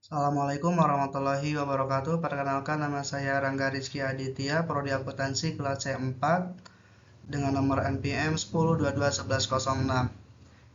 Assalamualaikum warahmatullahi wabarakatuh. Perkenalkan, nama saya Rangga Rizky Aditya, Prodi Akuntansi kelas C4 dengan nomor NPM 10221106.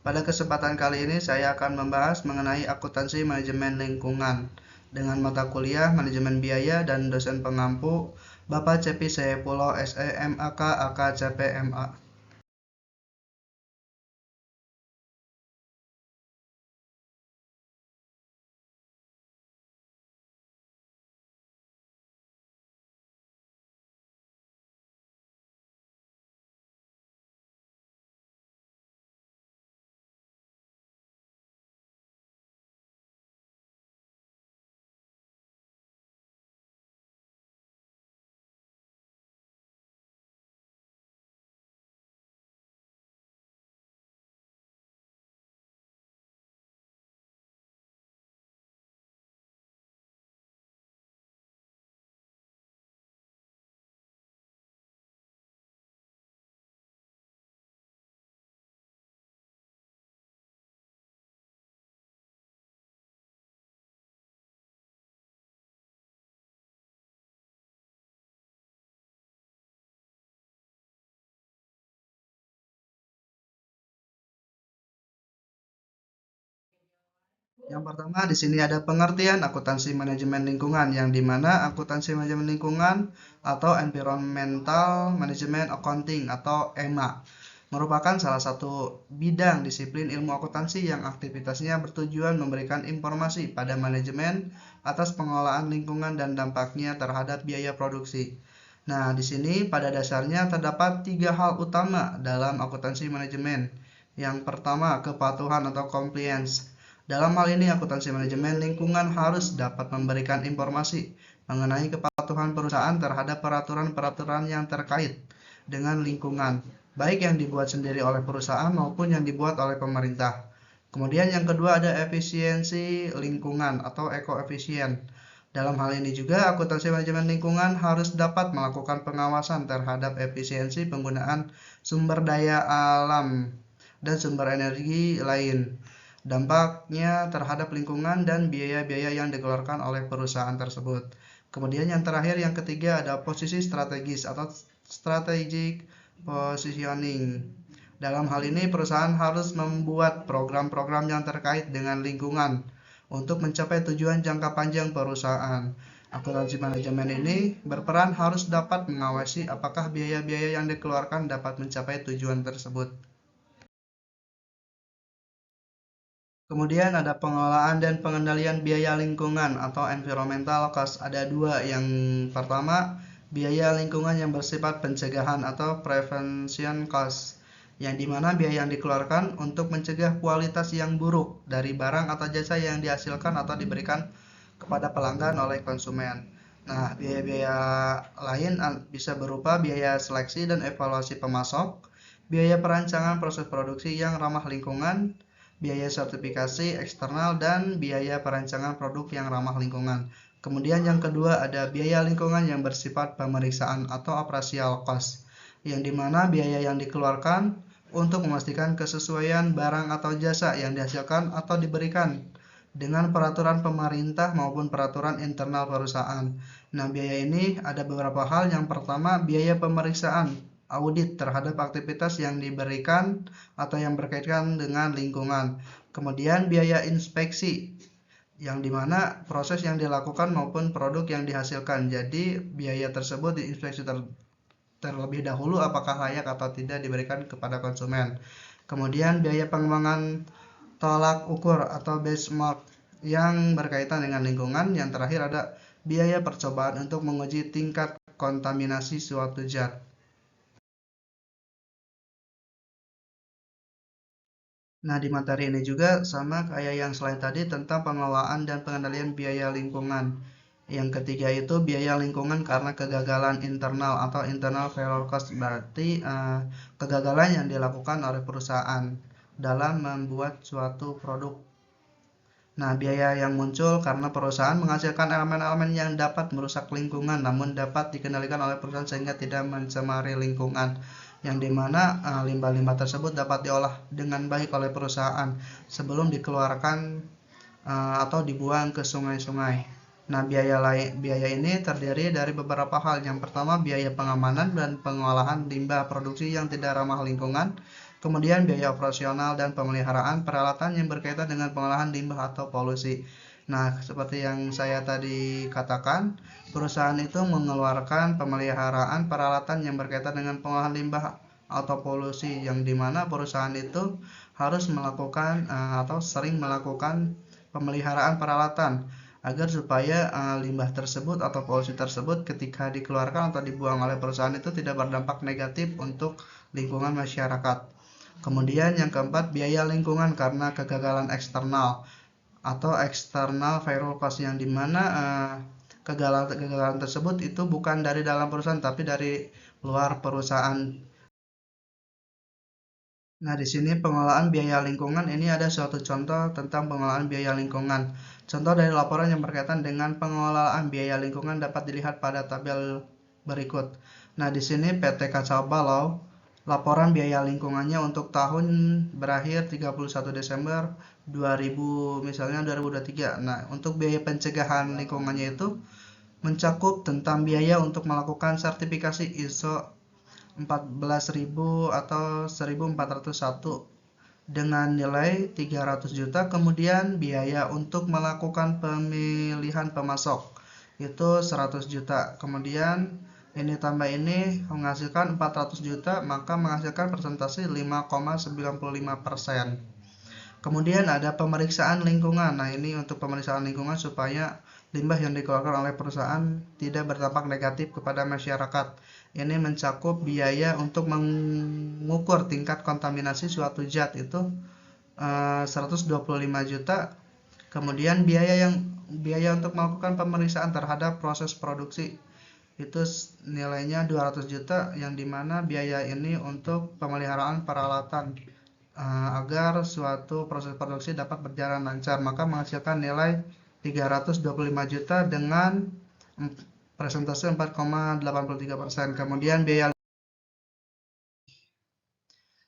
Pada kesempatan kali ini saya akan membahas mengenai akuntansi manajemen lingkungan dengan mata kuliah manajemen biaya dan dosen pengampu Bapak Cepi Saepullah SE MAK AK CPMA. Yang pertama di sini ada pengertian akuntansi manajemen lingkungan, yang dimana akuntansi manajemen lingkungan atau Environmental Management Accounting atau EMA merupakan salah satu bidang disiplin ilmu akuntansi yang aktivitasnya bertujuan memberikan informasi pada manajemen atas pengelolaan lingkungan dan dampaknya terhadap biaya produksi. Nah, di sini pada dasarnya terdapat tiga hal utama dalam akuntansi manajemen. Yang pertama, kepatuhan atau compliance. Dalam hal ini, akuntansi manajemen lingkungan harus dapat memberikan informasi mengenai kepatuhan perusahaan terhadap peraturan-peraturan yang terkait dengan lingkungan, baik yang dibuat sendiri oleh perusahaan maupun yang dibuat oleh pemerintah. Kemudian yang kedua ada efisiensi lingkungan atau ekoefisien. Dalam hal ini juga, akuntansi manajemen lingkungan harus dapat melakukan pengawasan terhadap efisiensi penggunaan sumber daya alam dan sumber energi lain, dampaknya terhadap lingkungan dan biaya-biaya yang dikeluarkan oleh perusahaan tersebut. Kemudian yang terakhir, yang ketiga ada posisi strategis atau strategic positioning. Dalam hal ini perusahaan harus membuat program-program yang terkait dengan lingkungan untuk mencapai tujuan jangka panjang perusahaan. Akuntansi manajemen ini berperan harus dapat mengawasi apakah biaya-biaya yang dikeluarkan dapat mencapai tujuan tersebut. Kemudian ada pengelolaan dan pengendalian biaya lingkungan atau environmental cost. Ada dua. Yang pertama, biaya lingkungan yang bersifat pencegahan atau prevention cost, yang dimana biaya yang dikeluarkan untuk mencegah kualitas yang buruk dari barang atau jasa yang dihasilkan atau diberikan kepada pelanggan oleh konsumen. Nah, biaya-biaya lain bisa berupa biaya seleksi dan evaluasi pemasok, biaya perancangan proses produksi yang ramah lingkungan, biaya sertifikasi eksternal, dan biaya perancangan produk yang ramah lingkungan. Kemudian yang kedua ada biaya lingkungan yang bersifat pemeriksaan atau operational cost, yang dimana biaya yang dikeluarkan untuk memastikan kesesuaian barang atau jasa yang dihasilkan atau diberikan dengan peraturan pemerintah maupun peraturan internal perusahaan. Nah, biaya ini ada beberapa hal. Yang pertama, biaya pemeriksaan audit terhadap aktivitas yang diberikan atau yang berkaitan dengan lingkungan. Kemudian biaya inspeksi, yang dimana proses yang dilakukan maupun produk yang dihasilkan. Jadi biaya tersebut diinspeksi terlebih dahulu apakah layak atau tidak diberikan kepada konsumen. Kemudian biaya pengembangan tolak ukur atau benchmark yang berkaitan dengan lingkungan. Yang terakhir ada biaya percobaan untuk menguji tingkat kontaminasi suatu zat. Nah, di materi ini juga sama kayak yang selain tadi tentang pengelolaan dan pengendalian biaya lingkungan. Yang ketiga itu biaya lingkungan karena kegagalan internal atau internal failure cost, berarti kegagalan yang dilakukan oleh perusahaan dalam membuat suatu produk. Nah, biaya yang muncul karena perusahaan menghasilkan elemen-elemen yang dapat merusak lingkungan namun dapat dikendalikan oleh perusahaan sehingga tidak mencemari lingkungan, yang dimana limbah-limbah tersebut dapat diolah dengan baik oleh perusahaan sebelum dikeluarkan atau dibuang ke sungai-sungai. Nah, biaya ini terdiri dari beberapa hal. Yang pertama, biaya pengamanan dan pengolahan limbah produksi yang tidak ramah lingkungan. Kemudian biaya operasional dan pemeliharaan peralatan yang berkaitan dengan pengolahan limbah atau polusi. Nah, seperti yang saya tadi katakan, perusahaan itu mengeluarkan pemeliharaan peralatan yang berkaitan dengan pengolahan limbah atau polusi, yang dimana perusahaan itu harus melakukan atau sering melakukan pemeliharaan peralatan agar supaya limbah tersebut atau polusi tersebut ketika dikeluarkan atau dibuang oleh perusahaan itu tidak berdampak negatif untuk lingkungan masyarakat. Kemudian yang keempat, biaya lingkungan karena kegagalan eksternal atau external viral cost, yang dimana kegagalan tersebut itu bukan dari dalam perusahaan tapi dari luar perusahaan. Nah, di sini pengelolaan biaya lingkungan ini ada suatu contoh tentang pengelolaan biaya lingkungan. Contoh dari laporan yang berkaitan dengan pengelolaan biaya lingkungan dapat dilihat pada tabel berikut. Nah, di sini PT Kacau Balau, laporan biaya lingkungannya untuk tahun berakhir 31 Desember 2000, misalnya 2023. Nah, untuk biaya pencegahan lingkungannya itu mencakup tentang biaya untuk melakukan sertifikasi ISO 14.000 atau 1401 dengan nilai 300 juta. Kemudian biaya untuk melakukan pemilihan pemasok itu 100 juta. Kemudian ini tambah ini menghasilkan 400 juta, maka menghasilkan persentase 5,95%. Kemudian ada pemeriksaan lingkungan. Nah, ini untuk pemeriksaan lingkungan supaya limbah yang dikeluarkan oleh perusahaan tidak berdampak negatif kepada masyarakat. Ini mencakup biaya untuk mengukur tingkat kontaminasi suatu zat itu 125 juta. Kemudian biaya untuk melakukan pemeriksaan terhadap proses produksi itu nilainya 200 juta, yang dimana biaya ini untuk pemeliharaan peralatan agar suatu proses produksi dapat berjalan lancar, maka menghasilkan nilai 325 juta dengan persentase 4,83%. Kemudian biaya.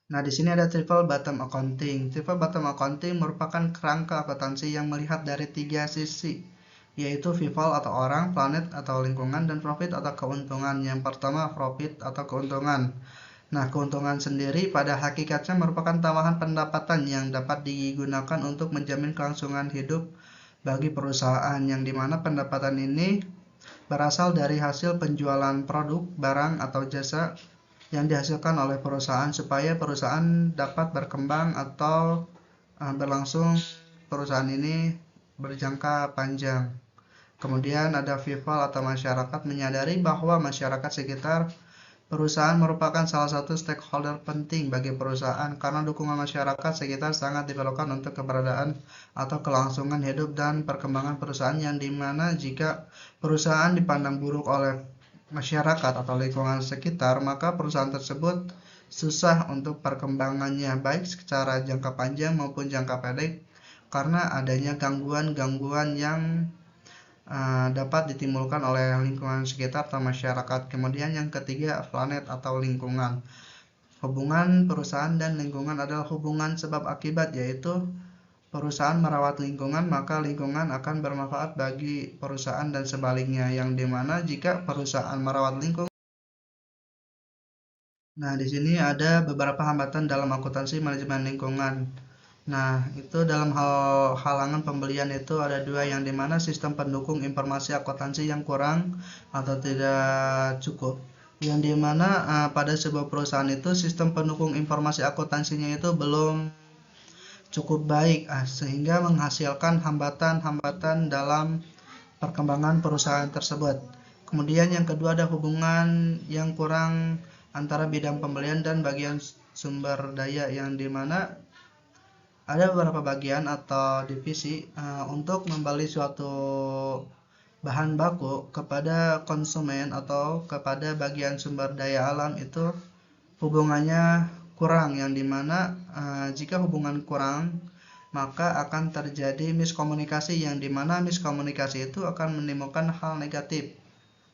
Nah, di sini ada triple bottom accounting. Triple bottom accounting merupakan kerangka akuntansi yang melihat dari 3 sisi, yaitu people atau orang, planet atau lingkungan, dan profit atau keuntungan. Yang pertama, profit atau keuntungan. Nah, keuntungan sendiri pada hakikatnya merupakan tambahan pendapatan yang dapat digunakan untuk menjamin kelangsungan hidup bagi perusahaan, yang dimana pendapatan ini berasal dari hasil penjualan produk, barang, atau jasa yang dihasilkan oleh perusahaan supaya perusahaan dapat berkembang atau berlangsung perusahaan ini berjangka panjang. Kemudian ada people atau masyarakat, menyadari bahwa masyarakat sekitar perusahaan merupakan salah satu stakeholder penting bagi perusahaan karena dukungan masyarakat sekitar sangat diperlukan untuk keberadaan atau kelangsungan hidup dan perkembangan perusahaan, yang dimana jika perusahaan dipandang buruk oleh masyarakat atau lingkungan sekitar, maka perusahaan tersebut susah untuk perkembangannya baik secara jangka panjang maupun jangka pendek karena adanya gangguan-gangguan yang dapat ditimbulkan oleh lingkungan sekitar atau masyarakat. Kemudian yang ketiga, planet atau lingkungan. Hubungan perusahaan dan lingkungan adalah hubungan sebab akibat, yaitu perusahaan merawat lingkungan maka lingkungan akan bermanfaat bagi perusahaan dan sebaliknya, yang dimana jika perusahaan merawat lingkungan. Nah, di sini ada beberapa hambatan dalam akuntansi manajemen lingkungan. Nah, itu dalam halangan pembelian itu ada 2, yang dimana sistem pendukung informasi akuntansi yang kurang atau tidak cukup, yang dimana pada sebuah perusahaan itu sistem pendukung informasi akuntansinya itu belum cukup baik, sehingga menghasilkan hambatan-hambatan dalam perkembangan perusahaan tersebut. Kemudian yang kedua ada hubungan yang kurang antara bidang pembelian dan bagian sumber daya, yang dimana ada beberapa bagian atau divisi untuk membeli suatu bahan baku kepada konsumen atau kepada bagian sumber daya alam itu hubungannya kurang, yang dimana jika hubungan kurang maka akan terjadi miskomunikasi, yang dimana miskomunikasi itu akan menimbulkan hal negatif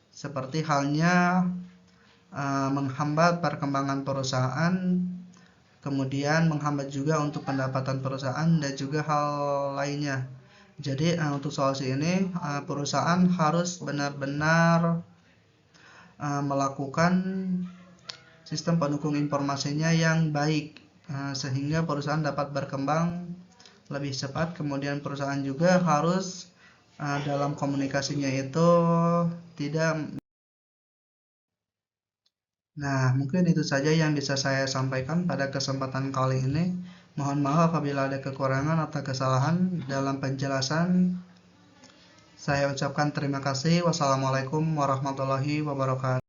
seperti halnya menghambat perkembangan perusahaan, kemudian menghambat juga untuk pendapatan perusahaan dan juga hal lainnya. Jadi untuk solusi ini perusahaan harus benar-benar melakukan sistem pendukung informasinya yang baik sehingga perusahaan dapat berkembang lebih cepat. Kemudian perusahaan juga harus dalam komunikasinya itu tidak. Nah, mungkin itu saja yang bisa saya sampaikan pada kesempatan kali ini. Mohon maaf apabila ada kekurangan atau kesalahan dalam penjelasan. Saya ucapkan terima kasih. Wassalamualaikum warahmatullahi wabarakatuh.